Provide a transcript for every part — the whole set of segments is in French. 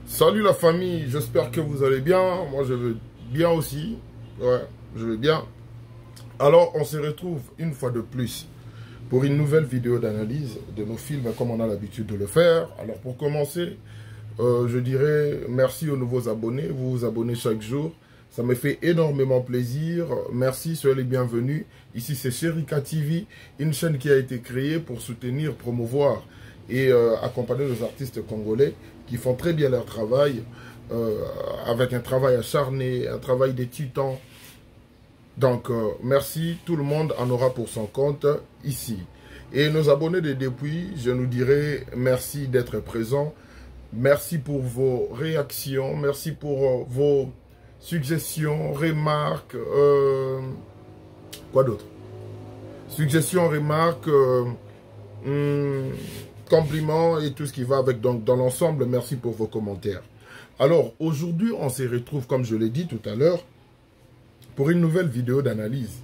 Salut la famille, j'espère que vous allez bien. Moi je vais bien aussi. Ouais, je vais bien. Alors on se retrouve une fois de plus pour une nouvelle vidéo d'analyse de nos films comme on a l'habitude de le faire. Alors pour commencer, je dirais merci aux nouveaux abonnés. Vous vous abonnez chaque jour. Ça me fait énormément plaisir. Merci, soyez les bienvenus. Ici c'est Sherika TV, une chaîne qui a été créée pour soutenir, promouvoir et accompagner les artistes congolais qui font très bien leur travail, avec un travail acharné, un travail des titans. Donc, merci, tout le monde en aura pour son compte ici. Et nos abonnés de depuis, je nous dirais merci d'être présents. Merci pour vos réactions, merci pour vos suggestions, remarques, quoi d'autre? Suggestions, remarques, compliments et tout ce qui va avec. Donc, dans l'ensemble, merci pour vos commentaires. Alors, aujourd'hui, on se retrouve, comme je l'ai dit tout à l'heure, pour une nouvelle vidéo d'analyse.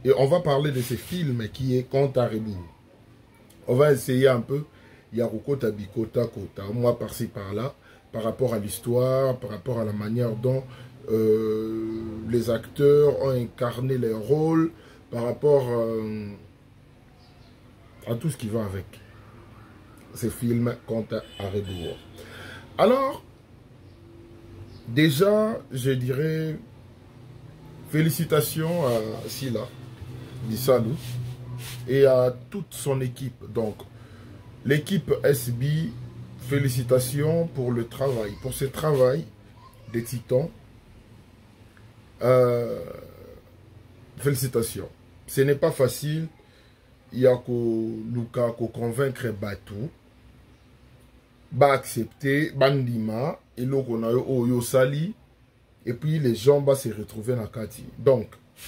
Et on va parler de ce film qui est Compte à rebours. On va essayer un peu, Yarukota Bikota Kota, moi par-ci par-là, par rapport à l'histoire, par rapport à la manière dont les acteurs ont incarné leur rôle, par rapport à tout ce qui va avec ces films Compte à rebours. Alors, déjà, je dirais félicitations à Sila Dissalou et à toute son équipe. Donc, l'équipe SB, félicitations pour le travail, pour ce travail des titans. Félicitations. Ce n'est pas facile. Il y a Luka convaincre Batou, accepter Bandima et Oyo Sali, et puis les gens vont se retrouver dans Kati. Donc,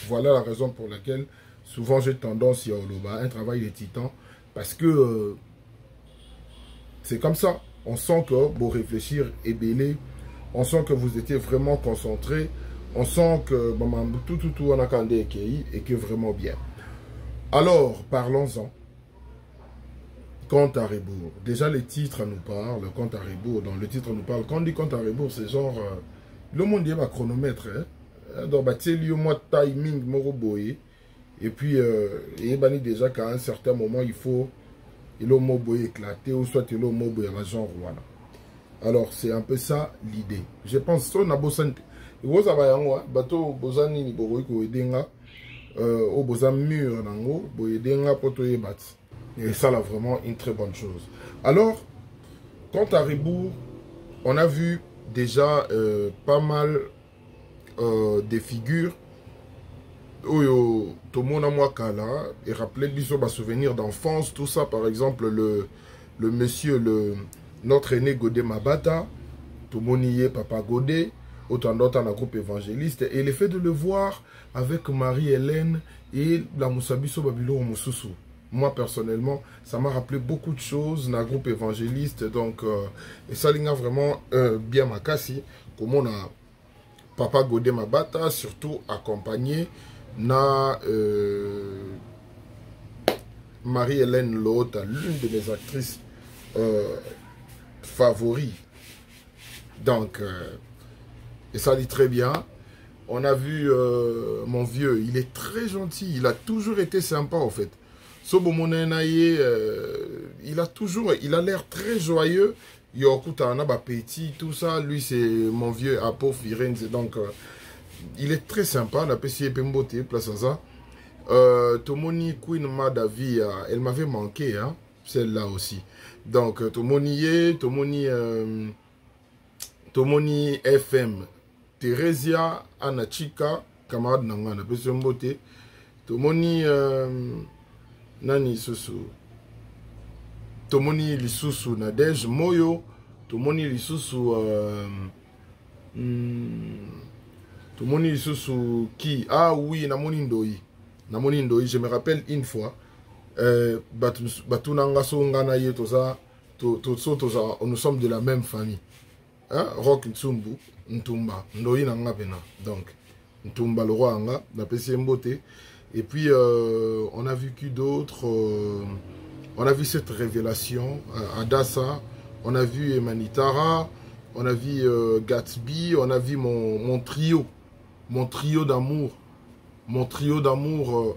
voilà la raison pour laquelle souvent j'ai tendance à Oloba, un travail des titans, parce que c'est comme ça. On sent que pour réfléchir et belé, on sent que vous étiez vraiment concentré, on sent que tout on a candé et que vraiment bien. Alors, parlons-en. Compte à rebours. Déjà, les titres nous parlent. Compte à rebours. Donc, le titre nous parle. Quand on dit compte à rebours, c'est genre. Le monde est un chronomètre. Hein? Donc, il y a un timing. Et puis, il y a déjà qu'à un certain moment, il faut. Il a éclater ou soit il a un genre. Voilà. Alors, c'est un peu ça l'idée. Je pense que on a besoin. Il y a bateau bozani ni boroiko edenga. Au besoin mur nango boyedenga poto yebat. Et ça, là, vraiment, une très bonne chose. Alors, quant à rebours, on a vu déjà pas mal des figures. Oyo, Tomona Mwakala, et rappelez biso bas souvenirs d'enfance, tout ça, par exemple, le monsieur, notre aîné Godé Mabata, Tomoniye Papa Godé, autant d'autres dans le groupe évangéliste, et le fait de le voir avec Marie-Hélène et la Moussabiso Babilo Moussousou. Moi, personnellement, ça m'a rappelé beaucoup de choses dans le groupe évangéliste. Donc, et ça, il a vraiment bien makasi. Comme on a Papa Godé Mabata, surtout accompagné na Marie-Hélène Lota, l'une de mes actrices favoris. Donc, et ça dit très bien. On a vu mon vieux, il est très gentil. Il a toujours été sympa, en fait. Il a l'air très joyeux. Petit, tout ça. Lui, c'est mon vieux Apo Firenze. Donc, il est très sympa. La PCE Pembote, place à ça. Tomoni Queen Madavi, elle m'avait manqué, hein, celle-là aussi. Donc, Tomoni FM, Theresia Anachika, camarade Nangana, PCE Mbote. Tomoni. Nani Susu Tomoni Lisusu Nadej Moyo Tomoni Lisusu Tomoni Lisusu qui oui Namoni Ndoi je me rappelle une fois Batunanga Songana Yetoza nous sommes de la même famille, hein? Rock Ntsumbu Ntumba Ndoi Nanga Pena, donc Ntumba le roi Anga na PC Mbote. Et puis, on a vu qui d'autres. On a vu cette révélation, Adassa. On a vu Emanitara. on a vu Gatsby, on a vu mon trio d'amour. Mon trio d'amour,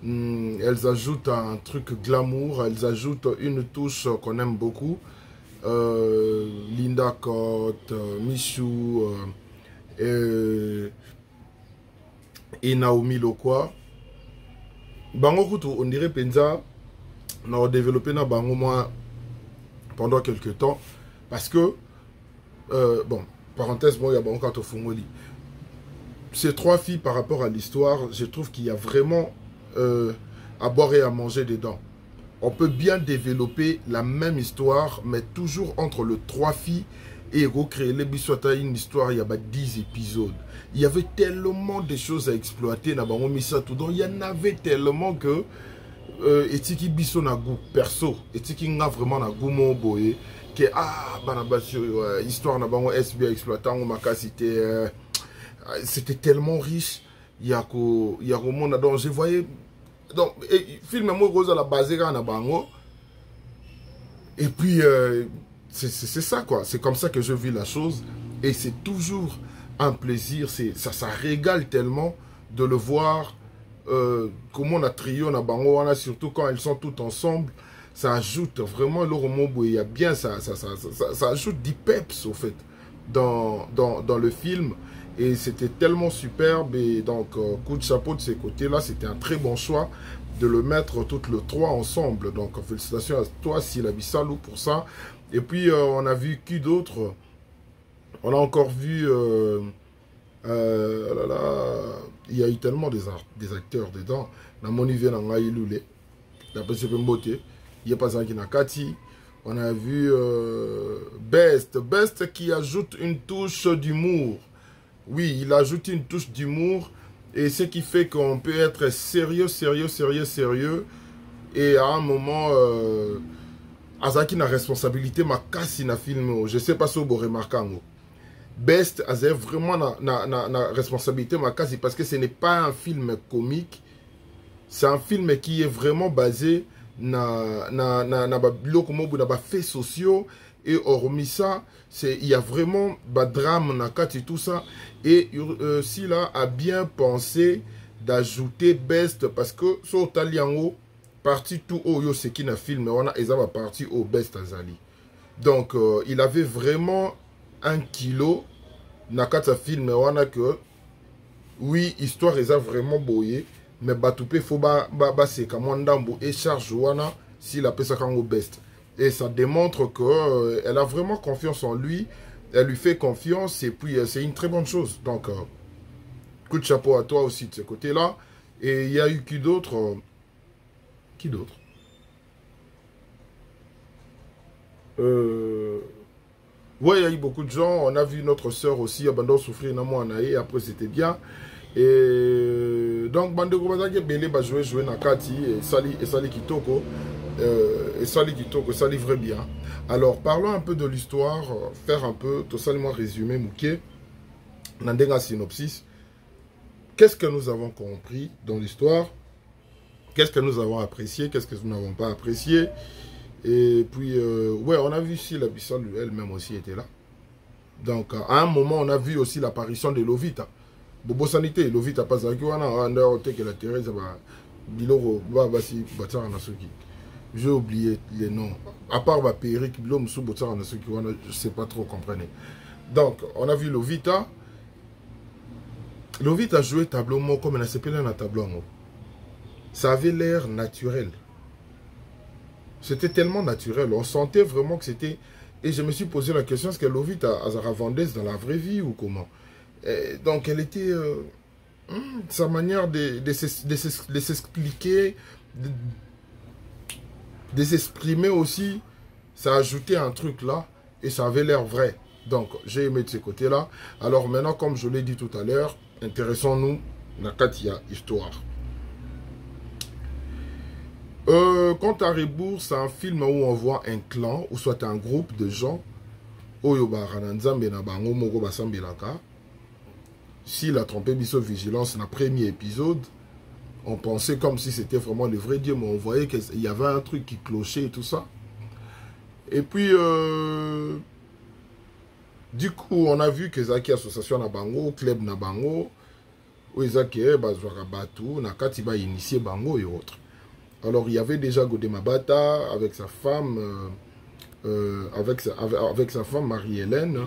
elles ajoutent un truc glamour, elles ajoutent une touche qu'on aime beaucoup. Linda Cott, Michou et Naomi Lokwa. Bango Kutu, on dirait Penza, on a développé na bango moi pendant quelques temps parce que bon, parenthèse, bon, il y a bango kato fungoli. Ces trois filles par rapport à l'histoire, je trouve qu'il y a vraiment à boire et à manger dedans. On peut bien développer la même histoire, mais toujours entre les trois filles et recréer les bisouata une histoire, il y a 10 épisodes. Il y avait tellement de choses à exploiter dans Bango Missa tout. Donc il y en avait tellement que etiki biso na goût perso, etiki nga vraiment na goût mon boye que ah banabasio histoire na bango SB exploitant makasi c'était tellement riche. Il y a un monde dont je voyais donc film moi rose à la base na bango et puis c'est ça quoi, c'est comme ça que je vis la chose et c'est toujours un plaisir, ça régale tellement de le voir comment on a trio na bango wana, surtout quand elles sont toutes ensemble, ça ajoute vraiment le roman il y a bien ça ajoute du peps au fait dans le film. Et c'était tellement superbe et donc coup de chapeau de ces côtés-là, c'était un très bon choix de le mettre toutes les trois ensemble. Donc félicitations à toi Sylla Bissalou pour ça. Et puis on a vu qui d'autre? On a encore vu, il y a eu tellement des acteurs dedans. Namoni vient en Aïloulé, d'après ce que Mbote, il y a pas ça qui n'a Kati. On a vu Best qui ajoute une touche d'humour. Oui, il a ajouté une touche d'humour et ce qui fait qu'on peut être sérieux. Et à un moment, Azaki na responsabilité ma casse na film. Je sais pas si vous remarquez. Best a vraiment na responsabilité ma casse parce que ce n'est pas un film comique. C'est un film qui est vraiment basé na faits sociaux. Et hormis ça, il y a vraiment drame, et tout ça. Et Sylla a bien pensé d'ajouter Best parce que sur Taliango, partie tout haut, c'est qui n'a film, on a une partie au Best Azali. Donc, il avait vraiment 1 kilo. Nakata film, on a que oui, histoire est vraiment boyé, mais Batoupé faut c'est comme on dambo et charge wana s'il a ça au Best. Et ça démontre qu'elle a vraiment confiance en lui. Elle lui fait confiance et puis c'est une très bonne chose. Donc, coup de chapeau à toi aussi de ce côté-là. Et il y a eu qui d'autre? Qui d'autre? Ouais, il y a eu beaucoup de gens. On a vu notre soeur aussi, Abandon souffrir Namoanae. Après, c'était bien. Et donc, Bande Gobazaki Bele va jouer Nakati et Sali Kitoko. Et ça livrait bien. Alors, parlons un peu de l'histoire, faire un peu, tout ça, moi résumé, Mouké, Nandenga synopsis. Qu'est-ce que nous avons compris dans l'histoire? Qu'est-ce que nous avons apprécié? Qu'est-ce que nous n'avons pas apprécié? Et puis, ouais, on a vu si la Bissau elle-même aussi était là. Donc, à un moment, on a vu aussi l'apparition de Lovita. Bobo Sanité, Lovita pas à qui on a que la Thérèse, Biloro, Babasi, Batsara Nasuki. J'ai oublié les noms. À part Péric, je ne sais pas trop comprendre. Donc, on a vu Lovita. Lovita a joué tableau comme elle s'appelait un tableau. Ça avait l'air naturel. C'était tellement naturel. On sentait vraiment que c'était... Et je me suis posé la question, est-ce que Lovita a vendeuse dans la vraie vie ou comment? Et donc, elle était... sa manière de s'expliquer... de s'exprimer aussi, ça ajoutait un truc là et ça avait l'air vrai. Donc, j'ai aimé de ce côté-là. Alors maintenant, comme je l'ai dit tout à l'heure, intéressons-nous la Katia histoire. Quant à Rebours, c'est un film où on voit un clan, ou soit un groupe de gens. S'il a trompé Bisso Vigilance dans le premier épisode, on pensait comme si c'était vraiment le vrai Dieu, mais on voyait qu'il y avait un truc qui clochait et tout ça. Et puis, Du coup, on a vu que Zaki association na bango, club na bango, où Zaki bazwara batu, na katiba initié bango et autres. Alors, il y avait déjà Godé Mabata avec sa femme, avec sa femme Marie-Hélène.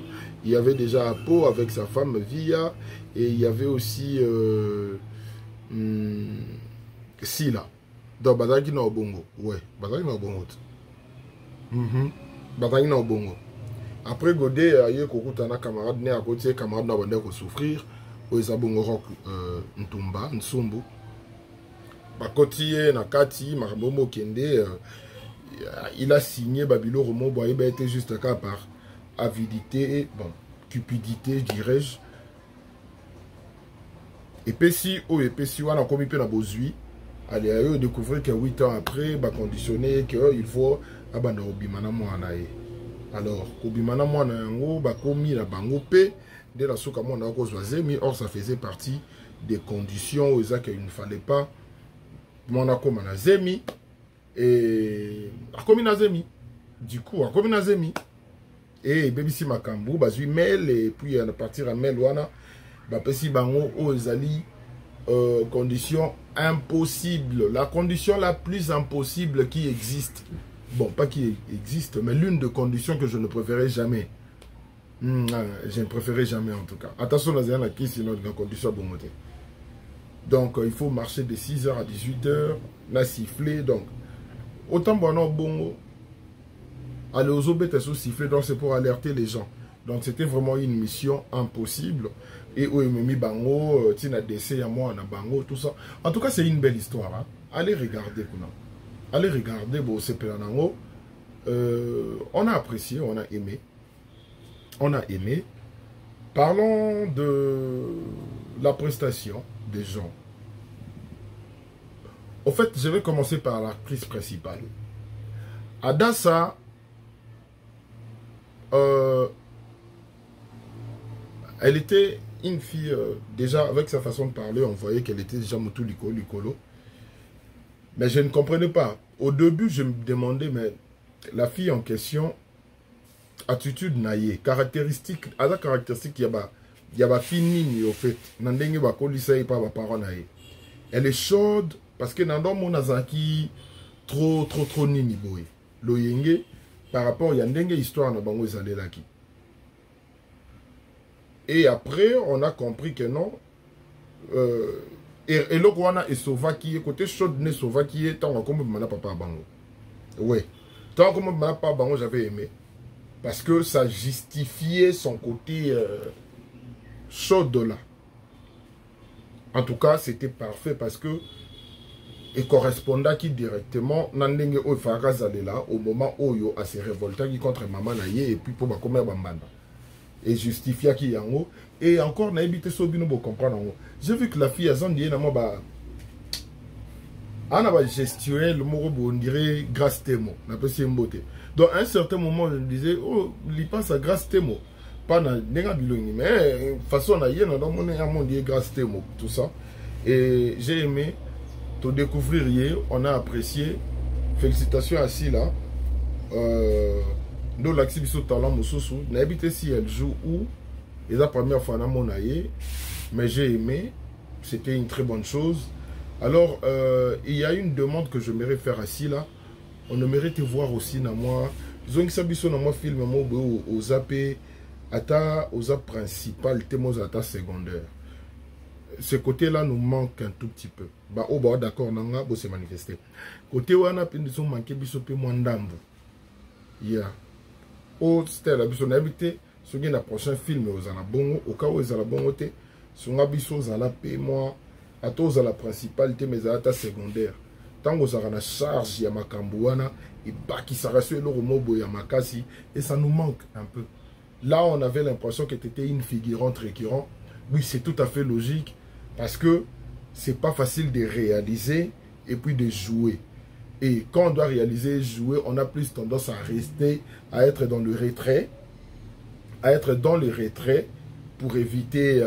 Il y avait déjà Apo avec sa femme Via. Et il y avait aussi Sila. Donc, Bazaki na Obongo. Ouais, Bazaki na Obongo. Bazaki na Obongo. Après Godé, il y a un camarade né à côté, camarade n'a pas souffrir. Où ils ont rock Ntumba, Nsumbu. Bakotiye Nakati, Marbomo Kende, il a signé Babilo Romo Boye, était juste un cas par avidité, bon, cupidité, dirais-je. Et puis si on a commis peu na bozui, allez découvrir que 8 ans après, bah conditionné qu'il faut abandonner Obimana Moanae. Alors, Obimana Moanae, bah commis la bangope, dès la souka mon a mais or ça faisait partie des conditions où il ne fallait pas. Mon a comme un zemi et a comme un zemi. Du coup, a comme un zemi. Et baby si makambu, bah je mail et puis à partir à mail wana, bah pesi bango ozali condition impossible, la condition la plus impossible qui existe. Bon, pas qui existe, mais l'une des conditions que je ne préférais jamais. Je ne préférais jamais en tout cas. Attention, la zéana qui sinon la condition bon côté. Donc, il faut marcher de 6h à 18h, la siffler. Donc, autant bon, aller aux obètes sous siffler, donc c'est pour alerter les gens. Donc, c'était vraiment une mission impossible. Et où il m'a mis bango, tina décès à moi, on a bango, tout ça. En tout cas, c'est une belle histoire. Hein. Allez regarder, allez regarder, bon, c'est Pélanango. On a apprécié, on a aimé. On a aimé. Parlons de la prestation des gens. Au fait, je vais commencer par l'actrice principale. Adassa, elle était une fille, déjà avec sa façon de parler, on voyait qu'elle était déjà Moutou Likolo. Mais je ne comprenais pas. Au début, je me demandais, mais la fille en question, attitude naïe, caractéristique, à la caractéristique, il y a ba fini au fait. Nandenge ba kolisa et pas ba parole naïe. Elle est chaude parce que dans mon azaki trop nini boy. Loyenge par rapport il y a ndenge histoire na bango ezalé là qui. Et après on a compris que non et le Rwanda est sauva qui est côté chaude ne sauva qui est tant comme mana papa bango. Ouais. Tant comme mana papa bango j'avais aimé. Parce que ça justifiait son côté chaud là. En tout cas, c'était parfait parce que il correspondait qui directement nandenge o farazale là au moment où yo a se révolté contre maman naye et puis pour bakomer bambanda. Et justifiait qui yango et encore na évité sobino bo comprendre. J'ai vu que la fille a zandi na mo ba ana ba gestuelle le mot on dirait grâce témo na pesi mbote. Donc à un certain moment je me disais oh il pense à grâce témo pas na nenga bilongi mais façon na yé na dans mon dit grâce témo tout ça et j'ai aimé te découvrir hier on a apprécié félicitations à Sila nous l'accès biso talent mosusu na habité si elle joue où et la première fois na mon aïe mais j'ai aimé c'était une très bonne chose. Alors il y a une demande que je mairie faire à Sila. On aimerait te voir aussi dans moi. Ils ont dit dans moi film aux zap aux zap principal, aux zap secondaire. Ce côté-là nous manque un tout petit peu. Bah oh bah d'accord, nanga bo se manifester. Côté wana pendison manqué biso pe mwandambu. Yeah. Oh c'était la biso n'habité. Ce qui est le prochain film aux anabongo au cas où ils bongo te. Son abiso zala pe moi. À tous à la principalité mais à la secondaire. Tant que ça a la charge ya makambouana et bah qui s'arrête sur le romobo ya makasi et ça nous manque un peu. Là on avait l'impression que tu étais une figurante récurrente. Oui c'est tout à fait logique parce que c'est pas facile de réaliser et puis de jouer. Et quand on doit réaliser et jouer, on a plus tendance à rester, à être dans le retrait, pour éviter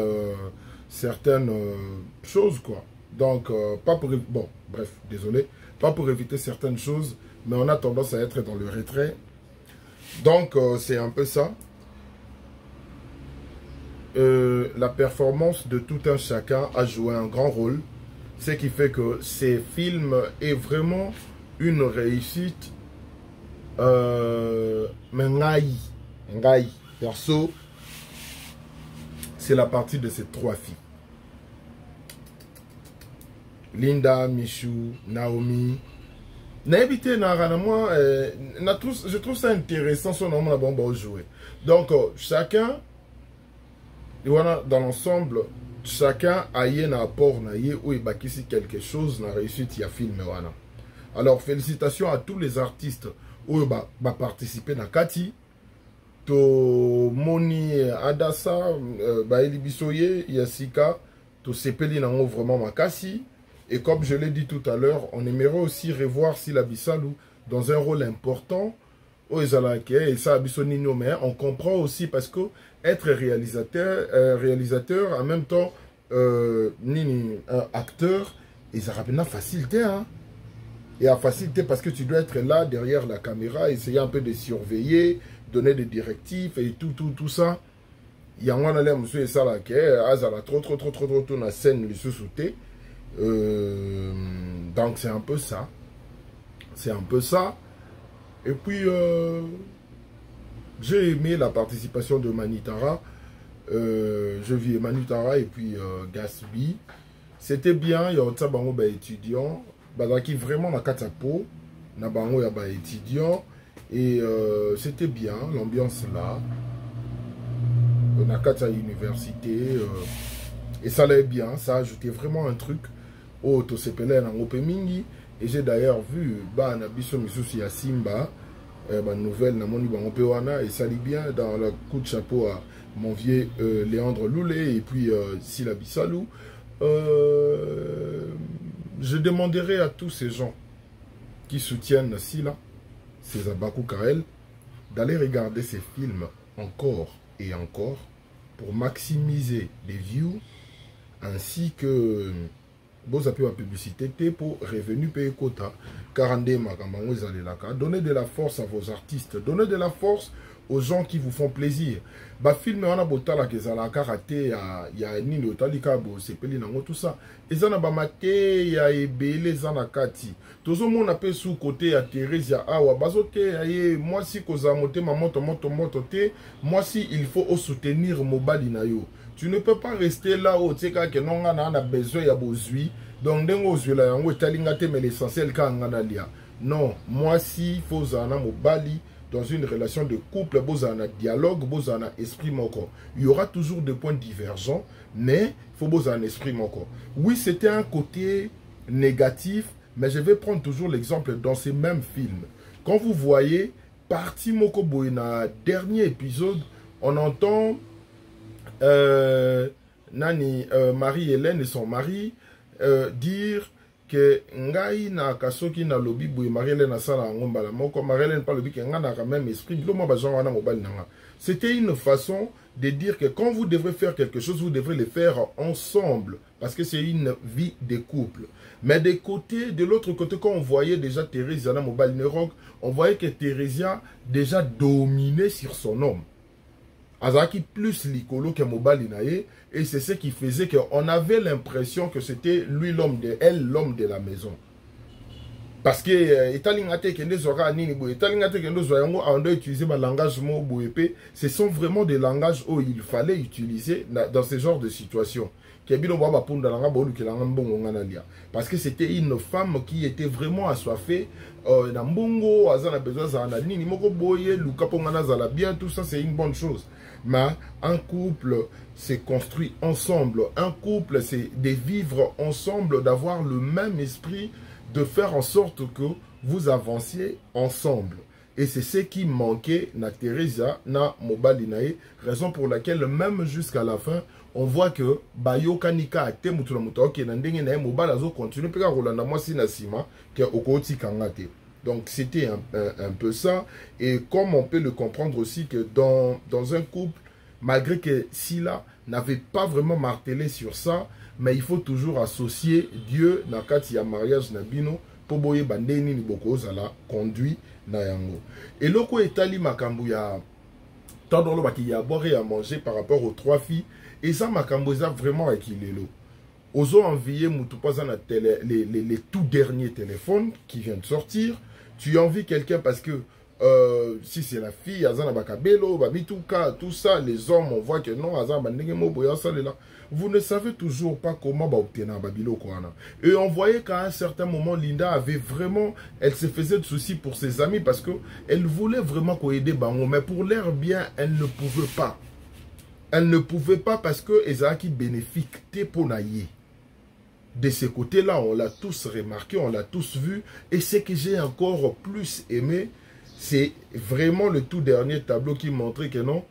certaines choses quoi. Donc pas pour bon bref désolé pas pour éviter certaines choses mais on a tendance à être dans le retrait donc c'est un peu ça la performance de tout un chacun a joué un grand rôle. Ce qui fait que ces films est vraiment une réussite. Mais ngai, perso, c'est la partie de ces trois filles. Linda, Michou, Naomi. Je trouve ça intéressant son nom bon jouer. Donc chacun, dans l'ensemble, chacun a un apport ou il quelque chose na réussite il film wana. Alors félicitations à tous les artistes où ba participer na kati to Moni Adassa ba Elibisoye Yasika to sepeli nango vraiment makasi. Et comme je l'ai dit tout à l'heure, on aimerait aussi revoir Sila Bissalou dans un rôle important au Ezalake et ça Bisonino, mais on comprend aussi parce que être réalisateur en même temps acteur, et ça rappelle la facilité, hein. Et la facilité parce que tu dois être là derrière la caméra, essayer un peu de surveiller, donner des directives et tout ça. Il y a un aller monsieur et ça là qui est trop la scène le sous-souté. Donc c'est un peu ça. C'est un peu ça. Et puis j'ai aimé la participation de Manitara. Je vis Manitara et puis Gasby. C'était bien. Il y a un bango étudiant. Qui vraiment na katapo. Na bango ya étudiant. Et c'était bien l'ambiance là. Na kata université. Et ça allait bien. Ça a ajouté vraiment un truc. Oh, to sepele na ngope mingi. Et j'ai d'ailleurs vu na biso misusu ya Simba nouvelle na moni bango pe wana et ça lit bien dans le coup de chapeau à mon vieux Léandre Loulé et puis Sila Bissalou. Je demanderai à tous ces gens qui soutiennent Sila, ces Abakou Kael, d'aller regarder ces films encore et encore pour maximiser les views ainsi que vous avez la publicité pour revenu payer quota 42 makambango ezalelaka. Donnez de la force à vos artistes, donnez de la force aux gens qui vous font plaisir. Ba film wana botala kezala karaté ya nini otalika bo sepeli nango tout ça. Ezana ba maté ya ebele zana kati. Tozo mona pe sous côté ya Thérèse ya awa bazote aye moi si koza motema moto te, moi si il faut soutenir mobali na yo. Tu ne peux pas rester là où tu sais que non on a besoin ya bozui. Donc dengo zula yango etalingate mais l'essentiel ka ngana lia. Non, moi si faut zana mobali dans une relation de couple, bozana dialogue, bozana esprit moko. Il y aura toujours des points divergents, mais il faut bozana esprit moko. Oui, c'était un côté négatif, mais je vais prendre toujours l'exemple dans ces mêmes films. Quand vous voyez parti moko boina dernier épisode, on entend Marie-Hélène et son mari dire que ngai na kasoki na lobi boy Marie-Hélène asala ngombala moko Marie-Hélène pas lobi que nga na même esprit glomo ba genre wana mobali nanga. C'était une façon de dire que quand vous devrez faire quelque chose, vous devrez le faire ensemble parce que c'est une vie de couple. Mais de l'autre côté, quand on voyait déjà Thérèse mobile Nerok, on voyait que Thérèse déjà dominait sur son homme. Azaki plus likolo que mobali nae, et c'est ce qui faisait qu'on avait l'impression que c'était lui l'homme de elle, l'homme de la maison. Parce que ce sont vraiment des langages où il fallait utiliser dans ce genre de situation. Parce que c'était une femme qui était vraiment assoiffée. Tout ça c'est une bonne chose. Mais un couple c'est construit ensemble. Un couple c'est de vivre ensemble, d'avoir le même esprit, de faire en sorte que vous avanciez ensemble. Et c'est ce qui manquait na Teresa, na mobali nae, raison pour laquelle même jusqu'à la fin, on voit que Bayo Kanika a temutula muta ok na ndenge nae mobali azo continue peka rolanda mwasi na sima ke okoti kangate. Donc c'était un peu ça. Et comme on peut le comprendre aussi que dans un couple, malgré que Sila n'avait pas vraiment martelé sur ça, mais il faut toujours associer Dieu na kati ya mariage na bino pour boye bandeni ni boko zala conduit na yango. Et loko etali makambu ya tant dans le qu'il y a à boire et à manger par rapport aux 3 filles. Et ça, makambo, ça vraiment avec Ilelo. Ils ont envoyé les tout derniers téléphones qui viennent de sortir. Tu envies quelqu'un parce que si c'est la fille, tout ça, les hommes, on voit que non, vous ne savez toujours pas comment obtenir Babilo. Et on voyait qu'à un certain moment, Linda avait vraiment, elle se faisait de soucis pour ses amis parce qu'elle voulait vraiment aider Bango. Mais pour l'air bien, elle ne pouvait pas. Elle ne pouvait pas parce que Ezaki bénéfique Teponaye. De ce côté-là, on l'a tous remarqué, on l'a tous vu. Et ce que j'ai encore plus aimé, c'est vraiment le tout dernier tableau qui montrait que non.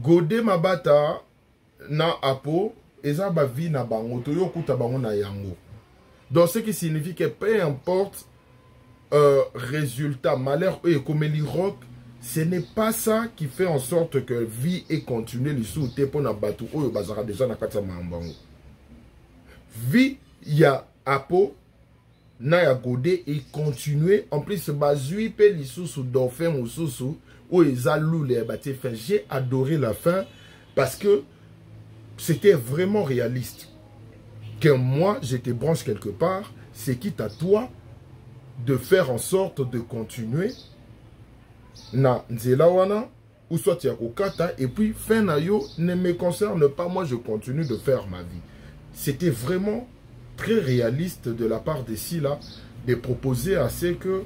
Godé Mabata na Apo, eza ba vi na bango, toyo kuta bango na yango. Donc ce qui signifie que peu importe résultat, malheur et comme rock, ce n'est pas ça qui fait en sorte que vie et continuer les sous pour na batu oyo bazara déjà na kata mambango. Vie ya Apo na ya Godé et continuer en plus bazui pe les sous dauphin ou sous ou ezalou les bâti fin. J'ai adoré la fin parce que c'était vraiment réaliste. Que moi je te branche quelque part, c'est quitte à toi de faire en sorte de continuer na nzela wana ou soit ya kokata et puis fin na yo ne me concerne pas, moi je continue de faire ma vie. C'était vraiment très réaliste de la part de Sila de proposer à ce que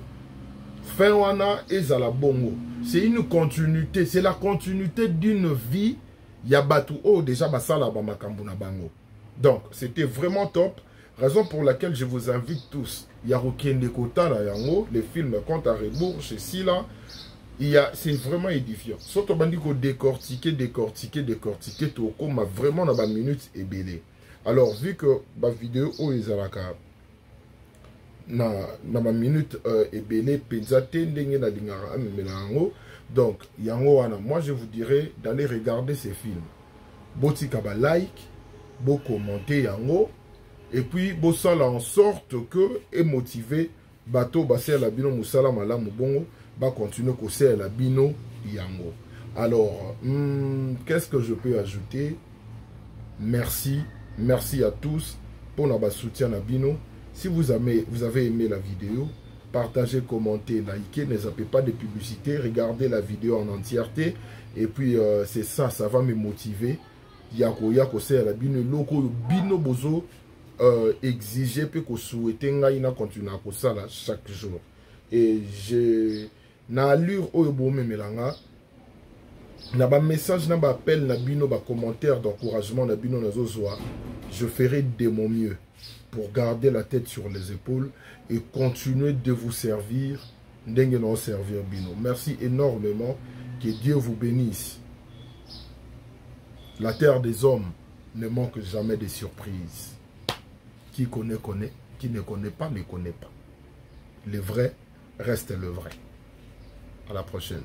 fin wana ezala bongo. C'est une continuité, c'est la continuité d'une vie ya batu o déjà basala ba makambo na bango. Donc c'était vraiment top, raison pour laquelle je vous invite tous ya Rokende Kota la yango, les films Compte à rebours chez Sila. C'est vraiment édifiant. Surtout bandi ko décortiquer, tout comme vraiment dans ma minute et belé. Alors vu que ma vidéo o ezalaka na ma minute et belé penzate ndenge na lingara melango. Donc yango wana, moi je vous dirais d'aller regarder ces films. Botika ba like, bo commenter yango et puis bo sala en sorte que et motiver bateau basser la bino musala malamu bongo. Va continuer à la bino yango. Alors, qu'est-ce que je peux ajouter? Merci à tous pour notre soutien à bino. Si vous avez aimé la vidéo, partagez, commentez, likez, ne zappez pas de publicité, regardez la vidéo en entièreté et puis c'est ça, ça va me motiver. Yako à la bino loko bino bozo exiger pe ko souhaiter ngaina continuer à ça chaque jour. Et j'ai na allure oyo bomé melanga na ba message na ba appel na bino ba commentaire d'encouragement na bino na zozwa, je ferai de mon mieux pour garder la tête sur les épaules et continuer de vous servir ndenge na servir bino. Merci énormément, que Dieu vous bénisse. La terre des hommes ne manque jamais de surprises. Qui connaît connaît, qui ne connaît pas ne connaît pas. Le vrai reste le vrai. À la prochaine.